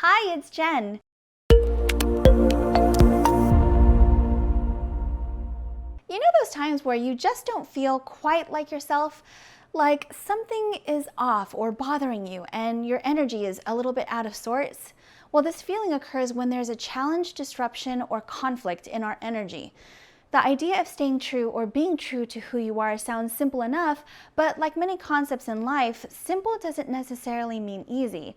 Hi, it's Jen. You know those times where you just don't feel quite like yourself? Like something is off or bothering you and your energy is a little bit out of sorts? Well, this feeling occurs when there's a challenge, disruption, or conflict in our energy. The idea of staying true or being true to who you are sounds simple enough, but like many concepts in life, simple doesn't necessarily mean easy.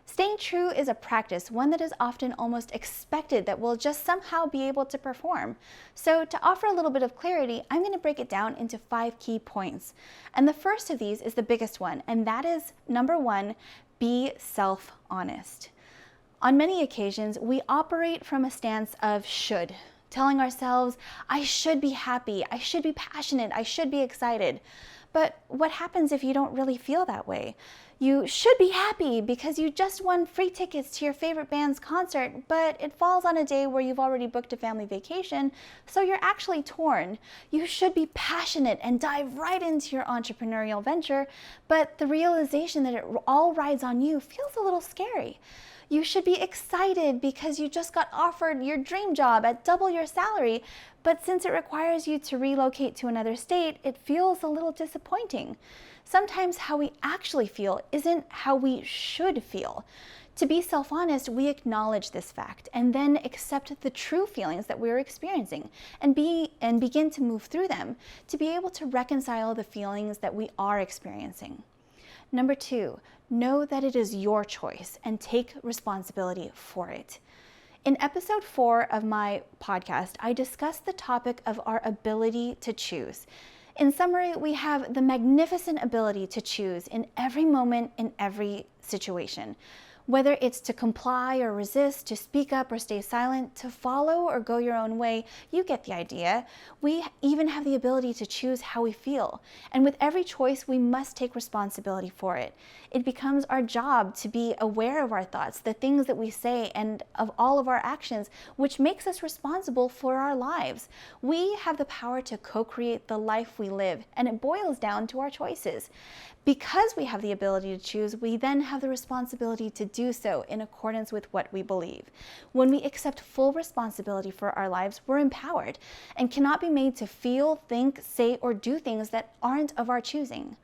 Staying true is a practice, one that is often almost expected that we'll just somehow be able to perform. So to offer a little bit of clarity, I'm going to break it down into 5 key points. And the first of these is the biggest one, and that is number 1, be self-honest. On many occasions, we operate from a stance of should, telling ourselves, I should be happy, I should be passionate, I should be excited. But what happens if you don't really feel that way? You should be happy because you just won free tickets to your favorite band's concert, but it falls on a day where you've already booked a family vacation, so you're actually torn. You should be passionate and dive right into your entrepreneurial venture, but the realization that it all rides on you feels a little scary. You should be excited because you just got offered your dream job at double your salary, but since it requires you to relocate to another state, it feels a little disappointing. Sometimes how we actually feel isn't how we should feel. To be self-honest, we acknowledge this fact and then accept the true feelings that we're experiencing and begin to move through them to be able to reconcile the feelings that we are experiencing. Number 2, know that it is your choice and take responsibility for it. In episode 4 of my podcast, I discussed the topic of our ability to choose. In summary, we have the magnificent ability to choose in every moment, in every situation. Whether it's to comply or resist, to speak up or stay silent, to follow or go your own way, you get the idea. We even have the ability to choose how we feel. And with every choice, we must take responsibility for it. It becomes our job to be aware of our thoughts, the things that we say, and of all of our actions, which makes us responsible for our lives. We have the power to co-create the life we live, and it boils down to our choices. Because we have the ability to choose, we then have the responsibility to do so in accordance with what we believe. When we accept full responsibility for our lives, we're empowered and cannot be made to feel, think, say, or do things that aren't of our choosing.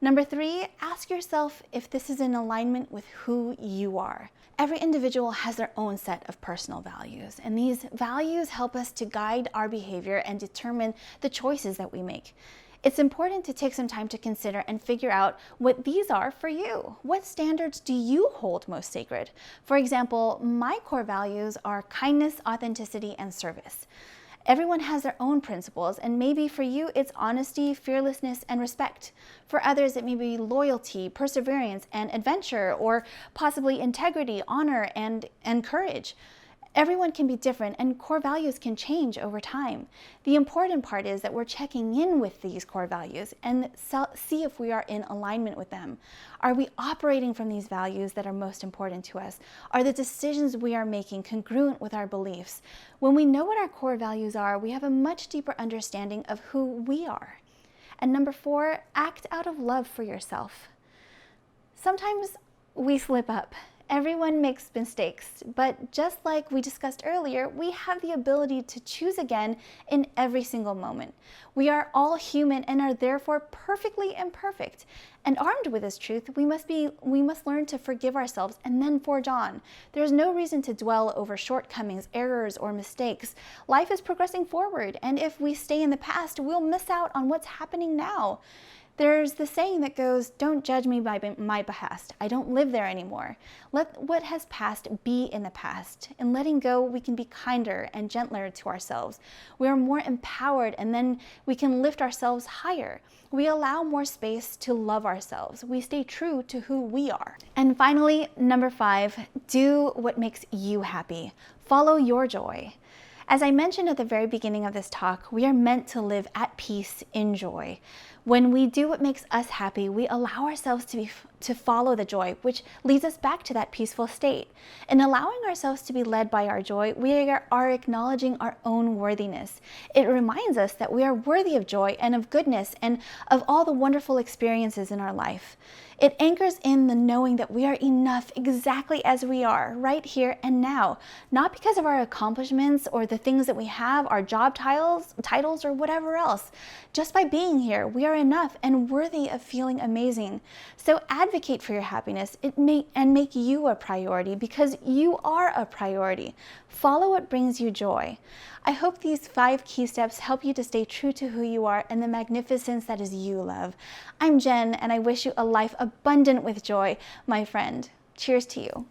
Number 3, ask yourself if this is in alignment with who you are. Every individual has their own set of personal values, and these values help us to guide our behavior and determine the choices that we make. It's important to take some time to consider and figure out what these are for you. What standards do you hold most sacred? For example, my core values are kindness, authenticity, and service. Everyone has their own principles, and maybe for you it's honesty, fearlessness, and respect. For others it may be loyalty, perseverance, and adventure, or possibly integrity, honor, and courage. Everyone can be different, and core values can change over time. The important part is that we're checking in with these core values and see if we are in alignment with them. Are we operating from these values that are most important to us? Are the decisions we are making congruent with our beliefs? When we know what our core values are, we have a much deeper understanding of who we are. And number 4, act out of love for yourself. Sometimes we slip up. Everyone makes mistakes, but just like we discussed earlier, we have the ability to choose again in every single moment. We are all human and are therefore perfectly imperfect. And armed with this truth, we must learn to forgive ourselves and then forge on. There's no reason to dwell over shortcomings, errors, or mistakes. Life is progressing forward, and if we stay in the past, we'll miss out on what's happening now. There's the saying that goes, don't judge me by my past. I don't live there anymore. Let what has passed be in the past. In letting go, we can be kinder and gentler to ourselves. We are more empowered, and then we can lift ourselves higher. We allow more space to love ourselves. We stay true to who we are. And finally, number 5, do what makes you happy. Follow your joy. As I mentioned at the very beginning of this talk, we are meant to live at peace in joy. When we do what makes us happy, we allow ourselves to follow the joy, which leads us back to that peaceful state. In allowing ourselves to be led by our joy, we are acknowledging our own worthiness. It reminds us that we are worthy of joy and of goodness and of all the wonderful experiences in our life. It anchors in the knowing that we are enough exactly as we are, right here and now, not because of our accomplishments or the things that we have, our job titles or whatever else. Just by being here, we are enough and worthy of feeling amazing. So advocate for your happiness and make you a priority, because you are a priority. Follow what brings you joy. I hope these 5 key steps help you to stay true to who you are and the magnificence that is you, love. I'm Jen, and I wish you a life abundant with joy, my friend. Cheers to you.